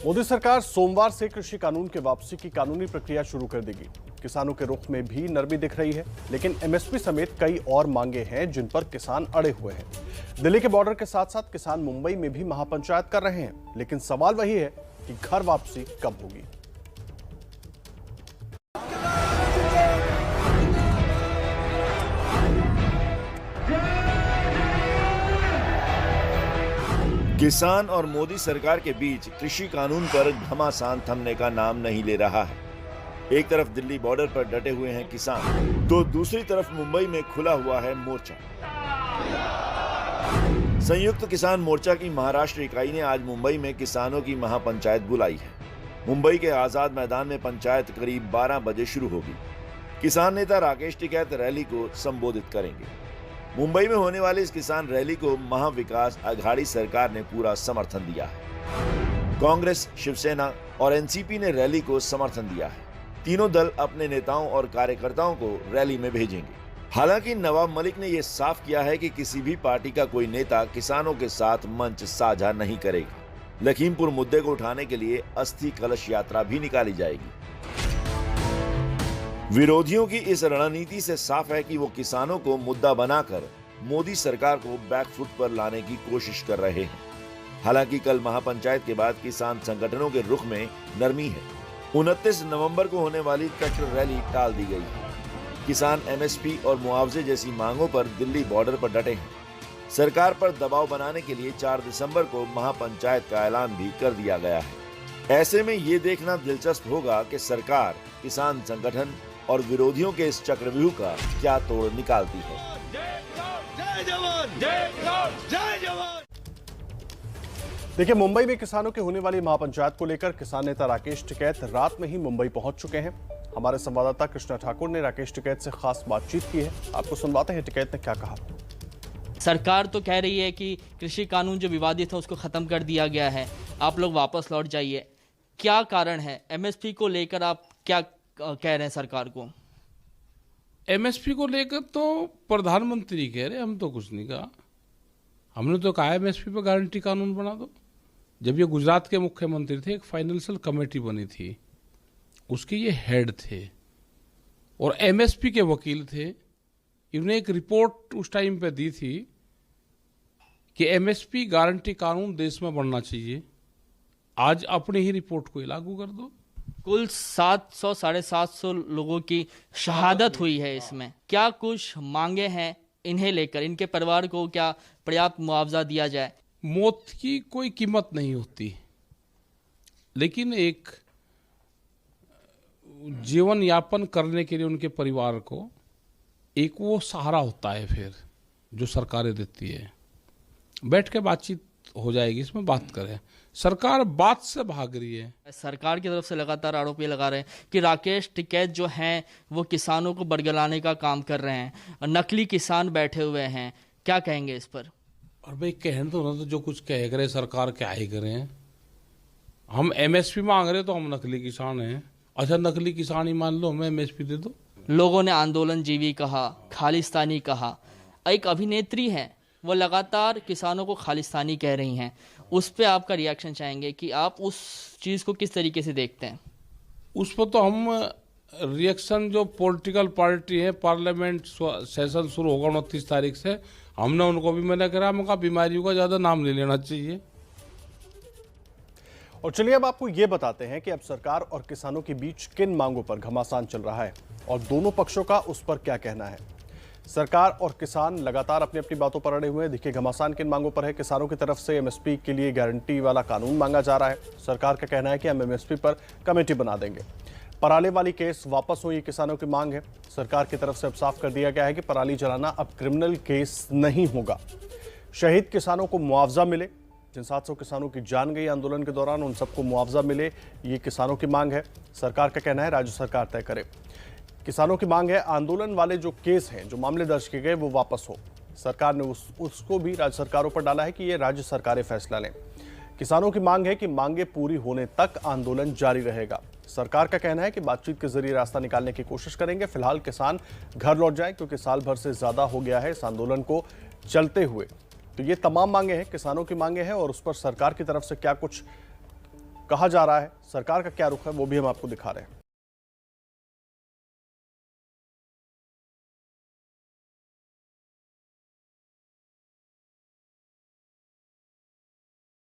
मोदी सरकार सोमवार से कृषि कानून के वापसी की कानूनी प्रक्रिया शुरू कर देगी। किसानों के रुख में भी नरमी दिख रही है, लेकिन एमएसपी समेत कई और मांगे हैं जिन पर किसान अड़े हुए हैं। दिल्ली के बॉर्डर के साथ साथ किसान मुंबई में भी महापंचायत कर रहे हैं, लेकिन सवाल वही है कि घर वापसी कब होगी। किसान और मोदी सरकार के बीच कृषि कानून पर घमासान थमने का नाम नहीं ले रहा है। एक तरफ दिल्ली बॉर्डर पर डटे हुए हैं किसान, तो दूसरी तरफ मुंबई में खुला हुआ है मोर्चा। संयुक्त किसान मोर्चा की महाराष्ट्र इकाई ने आज मुंबई में किसानों की महापंचायत बुलाई है। मुंबई के आजाद मैदान में पंचायत करीब 12 बजे शुरू होगी। किसान नेता राकेश टिकैत रैली को संबोधित करेंगे। मुंबई में होने वाली इस किसान रैली को महाविकास आघाड़ी सरकार ने पूरा समर्थन दिया है। कांग्रेस, शिवसेना और एनसीपी ने रैली को समर्थन दिया है। तीनों दल अपने नेताओं और कार्यकर्ताओं को रैली में भेजेंगे। हालांकि नवाब मलिक ने यह साफ किया है कि किसी भी पार्टी का कोई नेता किसानों के साथ मंच साझा नहीं करेगा। लखीमपुर मुद्दे को उठाने के लिए अस्थि कलश यात्रा भी निकाली जाएगी। विरोधियों की इस रणनीति से साफ है कि वो किसानों को मुद्दा बनाकर मोदी सरकार को बैकफुट पर लाने की कोशिश कर रहे हैं। हालांकि कल महापंचायत के बाद किसान संगठनों के रुख में नरमी है। 29 नवंबर को होने वाली ट्रैक्टर रैली टाल दी गई है। किसान एमएसपी और मुआवजे जैसी मांगों पर दिल्ली बॉर्डर पर डटे हैं। सरकार पर दबाव बनाने के लिए 4 दिसंबर को महापंचायत का ऐलान भी कर दिया गया है। ऐसे में ये देखना दिलचस्प होगा कि सरकार किसान संगठन और विरोधियों के इस चक्रव्यूह का क्या तोड़ निकालती है। जय जवान, जय जवान। देखिए, मुंबई में किसानों की होने वाली महापंचायत को लेकर किसान नेता राकेश टिकैत रात में ही मुंबई पहुंच चुके हैं। हमारे संवाददाता कृष्णा ठाकुर ने राकेश टिकैत से खास बातचीत की है। आपको सुनवाते हैं टिकैत ने क्या कहा। सरकार तो कह रही है कि कृषि कानून जो विवादित है उसको खत्म कर दिया गया है, आप लोग वापस लौट जाइए। क्या कारण है? एमएसपी को लेकर आप क्या कह रहे हैं सरकार को? एमएसपी को लेकर तो प्रधानमंत्री कह रहे, हम तो कुछ नहीं कहा। हमने तो कहा एमएसपी पर गारंटी कानून बना दो। जब ये गुजरात के मुख्यमंत्री थे, एक फाइनेंशियल कमेटी बनी थी, उसके ये हेड थे और एमएसपी के वकील थे। इन्होंने एक रिपोर्ट उस टाइम पे दी थी कि एमएसपी गारंटी कानून देश में बनना चाहिए। आज अपनी ही रिपोर्ट को लागू कर दो। कुल 700 साढ़े 700 लोगों की शहादत हुई है इसमें। क्या कुछ मांगे हैं इन्हें लेकर? इनके परिवार को क्या पर्याप्त मुआवजा दिया जाए? मौत की कोई कीमत नहीं होती, लेकिन एक जीवन यापन करने के लिए उनके परिवार को एक वो सहारा होता है फिर जो सरकारें देती है। बैठ के बातचीत हो जाएगी, इसमें बात करें। सरकार बात से भाग रही है। सरकार की तरफ से लगातार आरोप ये लगा रहे हैं कि राकेश टिकैत जो हैं वो किसानों को बरगलाने का काम कर रहे हैं। नकली किसान बैठे हुए हैं, क्या कहेंगे इस पर? और भाई कहने तो ना, तो जो कुछ कह करे सरकार क्या ही करें। हम एमएसपी मांग रहे तो हम नकली किसान हैं। अच्छा, नकली किसान ही मान लो, हमें एमएसपी दे दो। लोगों ने आंदोलन जीवी कहा, खालिस्तानी कहा। एक अभिनेत्री है, वो लगातार किसानों को खालिस्तानी कह रही हैं। उस पर आपका रिएक्शन चाहेंगे कि आप उस चीज़ को किस तरीके से देखते हैं? उस पर तो हम रिएक्शन, जो पॉलिटिकल पार्टी है, पार्लियामेंट सेशन शुरू होगा 29 तारीख से, हमने उनको भी मैंने कहा, हमका बीमारियों का ज़्यादा नाम नहीं लेना चाहिए। और चलिए अब आपको ये बताते हैं कि अब सरकार और किसानों के बीच किन मांगों पर घमासान चल रहा है और दोनों पक्षों का उस पर क्या कहना है। सरकार और किसान लगातार अपनी अपनी बातों पर अड़े हुए हैं। देखिए, घमासान किन मांगों पर है। किसानों की तरफ से एमएसपी के लिए गारंटी वाला कानून मांगा जा रहा है। सरकार का कहना है कि हम एमएसपी पर कमेटी बना देंगे। पराली वाली केस वापस हो, ये किसानों की मांग है। सरकार की तरफ से अब साफ कर दिया गया है कि पराली जलाना अब क्रिमिनल केस नहीं होगा। शहीद किसानों को मुआवजा मिले। जिन 700 किसानों की जान गई आंदोलन के दौरान, उन सबको मुआवजा मिले, ये किसानों की मांग है। सरकार का कहना है राज्य सरकार तय करे। किसानों की मांग है आंदोलन वाले जो केस हैं, जो मामले दर्ज किए गए, वो वापस हो। सरकार ने उसको भी राज्य सरकारों पर डाला है कि ये राज्य सरकारें फैसला लें। किसानों की मांग है कि मांगे पूरी होने तक आंदोलन जारी रहेगा। सरकार का कहना है कि बातचीत के जरिए रास्ता निकालने की कोशिश करेंगे। फिलहाल किसान घर लौट जाएं, क्योंकि साल भर से ज्यादा हो गया है इस आंदोलन को चलते हुए। तो ये तमाम मांगे हैं, किसानों की मांगे हैं, और उस पर सरकार की तरफ से क्या कुछ कहा जा रहा है, सरकार का क्या रुख है, वो भी हम आपको दिखा रहे हैं।